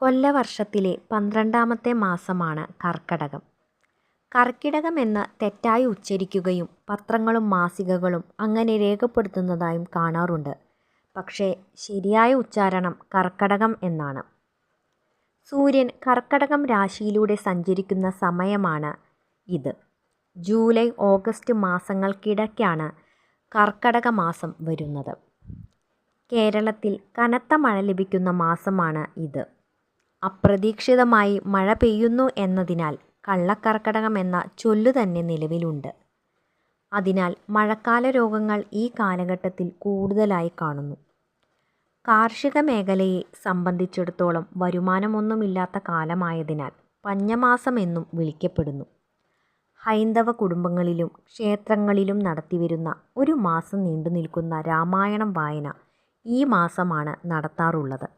കൊല്ലവർഷത്തിലെ 12ാമത്തെ മാസമാണ് കർക്കടകം. കർക്കിടകം എന്ന് തെറ്റായി ഉച്ചരിക്കുകയും പത്രങ്ങളും മാസികകളും അങ്ങനെ രേഖപ്പെടുത്തുന്നതായും കാണാറുണ്ട്. പക്ഷേ ശരിയായ ഉച്ചാരണം കർക്കടകം എന്നാണ്. സൂര്യൻ കർക്കടകം രാശിയിലൂടെ സഞ്ചരിക്കുന്ന സമയമാണ് ഇത്. ജൂലൈ ഓഗസ്റ്റ് മാസങ്ങൾക്കിടയ്ക്കാണ് കർക്കടക മാസം വരുന്നത്. കേരളത്തിൽ കനത്ത മഴ ലഭിക്കുന്ന മാസമാണ് ഇത്. അപ്രതീക്ഷിതമായി മഴ പെയ്യുന്നു എന്നതിനാൽ കള്ളക്കർക്കടകം എന്ന ചൊല്ലു തന്നെ നിലവിലുണ്ട്. അതിനാൽ മഴക്കാല രോഗങ്ങൾ ഈ കാലഘട്ടത്തിൽ കൂടുതലായി കാണുന്നു. കാർഷിക മേഖലയെ സംബന്ധിച്ചിടത്തോളം വരുമാനമൊന്നുമില്ലാത്ത കാലമായതിനാൽ പഞ്ഞമാസം എന്നും വിളിക്കപ്പെടുന്നു. ഹൈന്ദവ കുടുംബങ്ങളിലും ക്ഷേത്രങ്ങളിലും നടത്തിവരുന്ന ഒരു മാസം നീണ്ടുനിൽക്കുന്ന രാമായണം വായന ഈ മാസമാണ് നടത്താറുള്ളത്.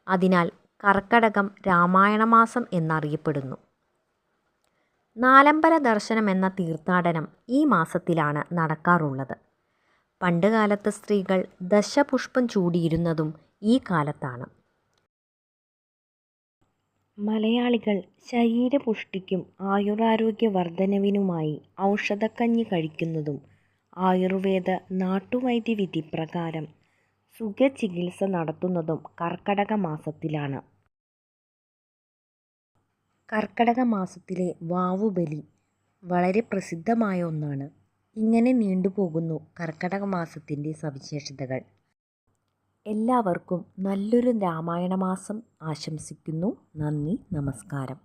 അതിനാൽ കർക്കടകം രാമായണമാസം എന്നറിയപ്പെടുന്നു. നാലമ്പല ദർശനം എന്ന തീർത്ഥാടനം ഈ മാസത്തിലാണ് നടക്കാറുള്ളത്. പണ്ടുകാലത്ത് സ്ത്രീകൾ ദശപുഷ്പം ചൂടിയിരുന്നതും ഈ കാലത്താണ്. മലയാളികൾ ശരീരപുഷ്ടിക്കും ആയുരാരോഗ്യ വർധനവിനുമായി ഔഷധക്കഞ്ഞി കഴിക്കുന്നതും ആയുർവേദ നാട്ടുവൈദ്യവിധി പ്രകാരം സുഖചികിത്സ നടത്തുന്നതും കർക്കടക മാസത്തിലാണ്. കർക്കടക മാസത്തിലെ വാവുബലി വളരെ പ്രസിദ്ധമായ ഒന്നാണ്. ഇങ്ങനെ നീണ്ടുപോകുന്നു കർക്കടക മാസത്തിൻ്റെ സവിശേഷതകൾ. എല്ലാവർക്കും നല്ലൊരു രാമായണ മാസം ആശംസിക്കുന്നു. നന്ദി, നമസ്കാരം.